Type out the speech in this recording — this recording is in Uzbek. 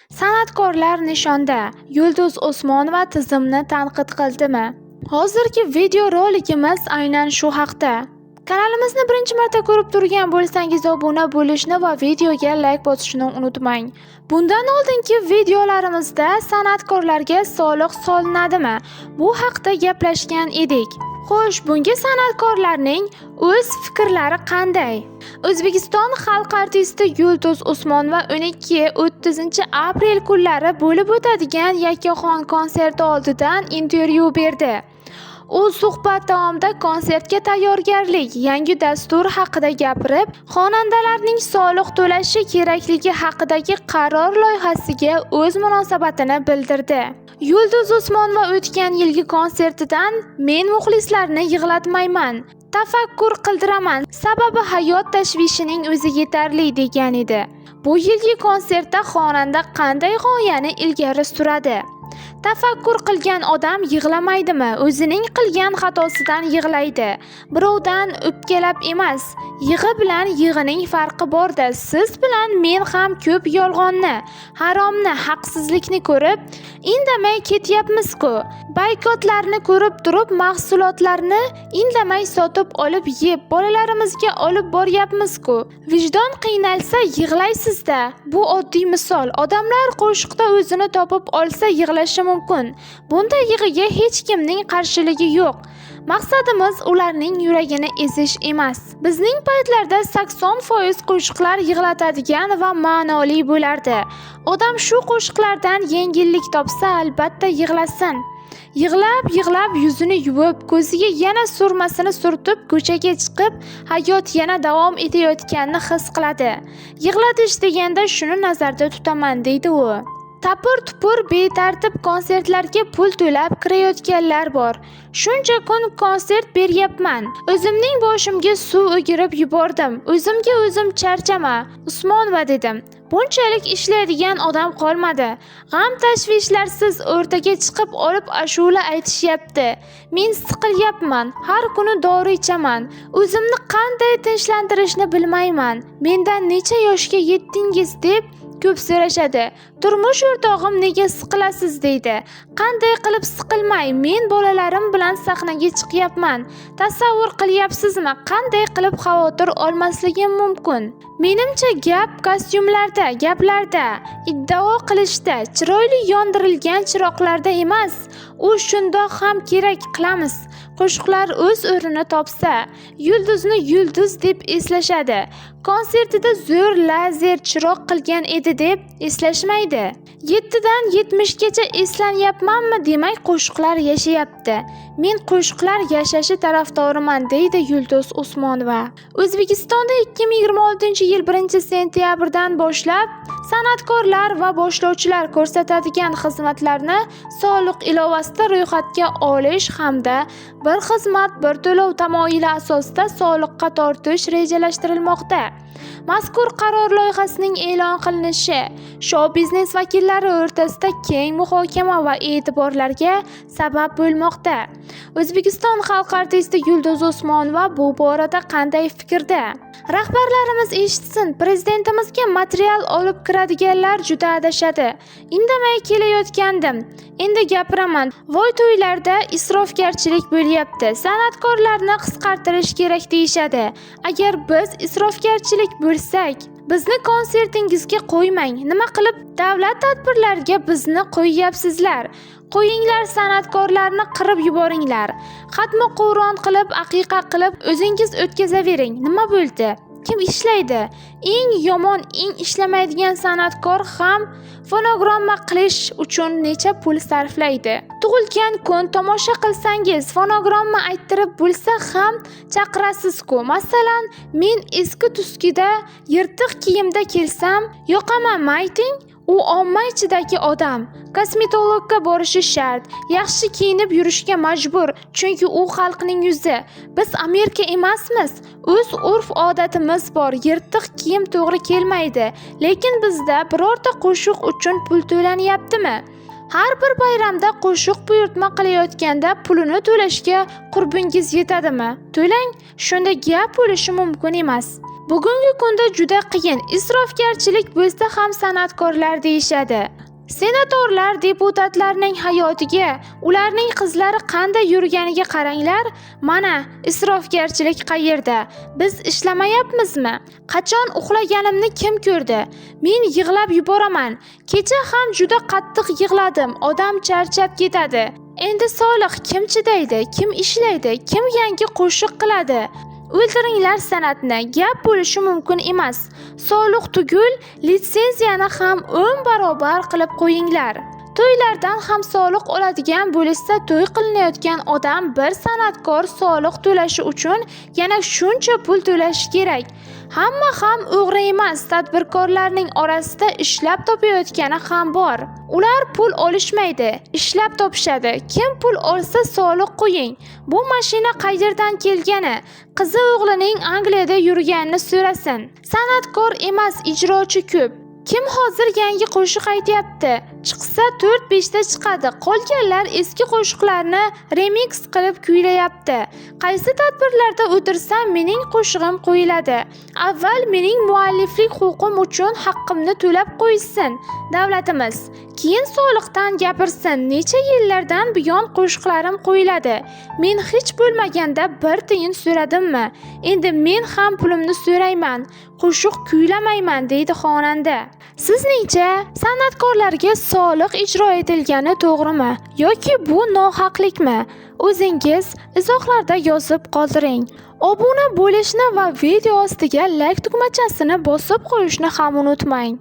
San'atkorlar nishonda. Yulduz Usmonova tizimni tanqid qildimi? Hozirgi videorolikimiz aynan shu haqda. Kanalimizni birinchi marta ko'rib turgan bo'lsangiz obuna bo'lishni va videoga like bosishni unutmang. Bundan oldingi videolarimizda san'atkorlarga soliq solinadimi? Bu haqda gaplashgan edik. Xo'sh, bunga san'atkorlarning o'z fikrlari qanday? O'zbekiston xalq artisti Yulduz Usmonova 12-30 aprel kunlari bo'lib o'tadigan yakkaxon konserti oldidan intervyu berdi. U suhbat davomida konsertga tayyorgarlik, yangi dastur haqida gapirib, xonandalarning soliq to'lashi kerakligi haqidagi qaror loyihasiga o'z munosabatini bildirdi. Yulduz Usmonova o'tgan yilgi konsertidan "Men muxlislarni yig'latmayman, tafakkur qildiraman, sababi hayot tashvishining o'zi yetarli" degan edi. Bu yilgi konsertda xonanda qanday g'oyani ilgari suradi? Tafakkur qilgan odam yig'lamaydimi? O'zining qilgan xatosidan yig'laydi. Birovdan o'pkalab emas. Yig'i bilan yig'ining farqi borda. Siz bilan men ham ko'p yolg'onni, haromni, haqsizlikni ko'rib, indamay ketyapmiz-ku. Boykotlarni ko'rib turib, mahsulotlarni indamay sotib olib yeb, bolalarimizga olib boryapmiz-ku. Vijdon qiynalsa yig'laysiz-da. Bu oddiy misol. Odamlar qo'shiqda o'zini topib olsa yig'lashi mumkin. Bunda yig'iga hech kimning qarshiligi yo'q. Maqsadimiz ularning yuragini ezish emas. Bizning paytlarda 80% qo'shiqlar yig'latadigan va ma'noli bo'lardi. Odam shu qo'shiqlardan yengillik topsa, albatta yig'lasin. Yig'lab yuzini yuvib, ko'ziga yana surmasini surtib, ko'chaga chiqib, hayot yana davom etayotganini his qiladi. Yig'latish deganda shuni nazarda tutaman, deydi u. Tapir-tupur betartib konsertlarga pul to'lab kirayotganlar bor. Shuncha kun konsert beryapman. O'zimning boshimga suv o'girib yubordim. O'zimga o'zim charchama, Usmonova dedim. Bunchalik ishlaydigan odam qolmadi. G'am tashvishlarsiz o'rtaga chiqib olib ashula aytishyapti. Men siqilyapman, har kuni dori ichaman. O'zimni qanday tinchlantirishni bilmayman. Mendan necha yoshga yetdingiz deb ko'p so'rashadi. Turmush o'rtog'im nega siqilasiz deydi. Qanday qilib siqilmay, men bolalarim bilan sahnaga chiqyapman. Tasavvur qilyapsizmi, qanday qilib xavotir olmasligim mumkin? Menimcha gap kostyumlarda, gaplarda, iddao qilishda, chiroyli yondirilgan chiroqlarda emas. U shundoq ham kerak, qilamiz. Qo'shiqlar o'z o'rnini topsa, Yulduzni yulduz deb eslashadi. Konsertida zo'r lazer chiroq qilgan edi deb eslashmaydi. 7dan 70 gacha eslanyapmanmi, demak qo'shiqlar yashayapti. Men qo'shiqlar yashashi tarafdoriman, deydi Yulduz Usmonova. O'zbekistonda 2026-yil 1-sentyabrdan boshlab san'atkorlar va boshlovchilar ko'rsatadigan xizmatlarni soliq ilovasida ro'yxatga olish hamda bir xizmat bir to'lov tamoyili asosida soliqqa tortish rejalashtirilmoqda. Mazkur qaror loyihasining e'lon qilinishi shou-biznes vakillari o'rtasida keng muhokama va e'tiborlarga sabab bo'lmoqda. O'zbekiston xalq artisti Yulduz Usmonova bu borada qanday fikrda? Rahbarlarimiz eshitsin, prezidentimizga material olib kiradiganlar juda adashadi. Indamay kelayotgandim. Endi gapiraman. Voy to'ylarda isrofgarchilik bo'lyapti. San'atkorlarni qisqartirish kerak deyishadi. Agar biz isrofgarchilik bo'lsak, bizni konsertingizga qo'ymang. Nima qilib davlat tadbirlariga bizni qo'yyapsizlar? Qo'yinglar, san'atkorlarni qirib yuboringlar. Xatmi Qur'on qilib, aqiqa qilib o'zingiz o'tkazavering. Nima bo'ldi? Kim ishlaydi? Eng yomon, eng ishlamaydigan san'atkor ham fonogramma qilish uchun necha pul sarflaydi. Tug'ilgan kun tomosha qilsangiz, fonogramma ayttirib bo'lsa ham chaqirasiz-ku. Masalan, men eski tuskida, yirtiq kiyimda kelsam, yoqamanmi ayting? U omma ichidagi odam. Kosmetologga borishi shart. Yaxshi kiyinib yurishga majbur, chunki u xalqning yuzi. Biz Amerika emasmiz. O'z urf-odatimiz bor. Yirtiq kiyim to'g'ri kelmaydi. Lekin bizda birorta qo'shiq uchun pul to'lanyaptimi? Har bir bayramda qo'shiq buyurtma qilayotganda pulini to'lashga qurbingiz yetadimi? To'lang, shunda gap bo'lishi mumkin emas. Bugungi kunda juda qiyin, isrofgarchilik bo'lsa ham san'atkorlar deyishadi. Senatorlar, deputatlarning hayotiga, ularning qizlari qanday yurganiga qaranglar. Mana, isrofgarchilik qayerda? Biz ishlamayapmizmi? Qachon uxlaganimni kim ko'rdi? Men yig'lab yuboraman. Kecha ham juda qattiq yig'ladim. Odam charchab ketadi. Endi Solih kim chidaydi, kim ishlaydi, kim yangi qo'shiq qiladi? O'ldiringlar san'atni, gap bo'lishi mumkin emas. Solih tugul, litsenziyani ham 10 barobar qilib qo'yinglar. To'ylardan ham soliq oladigan bo'lsa, to'y qilinayotgan odam bir san'atkor soliq to'lashi uchun yana shuncha pul to'lashi kerak. Hamma ham o'g'ri emas, tadbirkorlarning orasida ishlab topayotgani ham bor. Ular pul olishmaydi, ishlab topishadi. Kim pul olsa soliq qo'ying. Bu mashina qayerdan kelgani? Qizi o'g'lining Angliyada yurganini so'rasin. San'atkor emas, ijrochi ko'p. Kim hozir yangi qo'shiq aytyapti? Chiqsa 4-5 ta chiqadi. Qolganlar eski qo'shiqlarni remix qilib kuylayapti. Qaysi tadbirlarda o'tirsam mening qo'shig'im qo'yiladi. Avval mening mualliflik huquqim uchun haqqimni to'lab qo'ysin davlatimiz. Keyin soliqdan gapirsin. Necha yillardan buyon qo'shiqlarim qo'yiladi. Men hech bo'lmaganda 1 tiyin so'radimmi? Endi men ham pulimni so'rayman. Qo'shiq kuylamayman, deydi xonanda. Sizningcha san'atkorlarga soliq ijro etilgani to'g'rimi yoki bu nohaqlikmi? O'zingiz izohlarda yozib qoldiring. Obuna bo'lishni va video ostiga like tugmachasini bosib qo'yishni ham unutmang.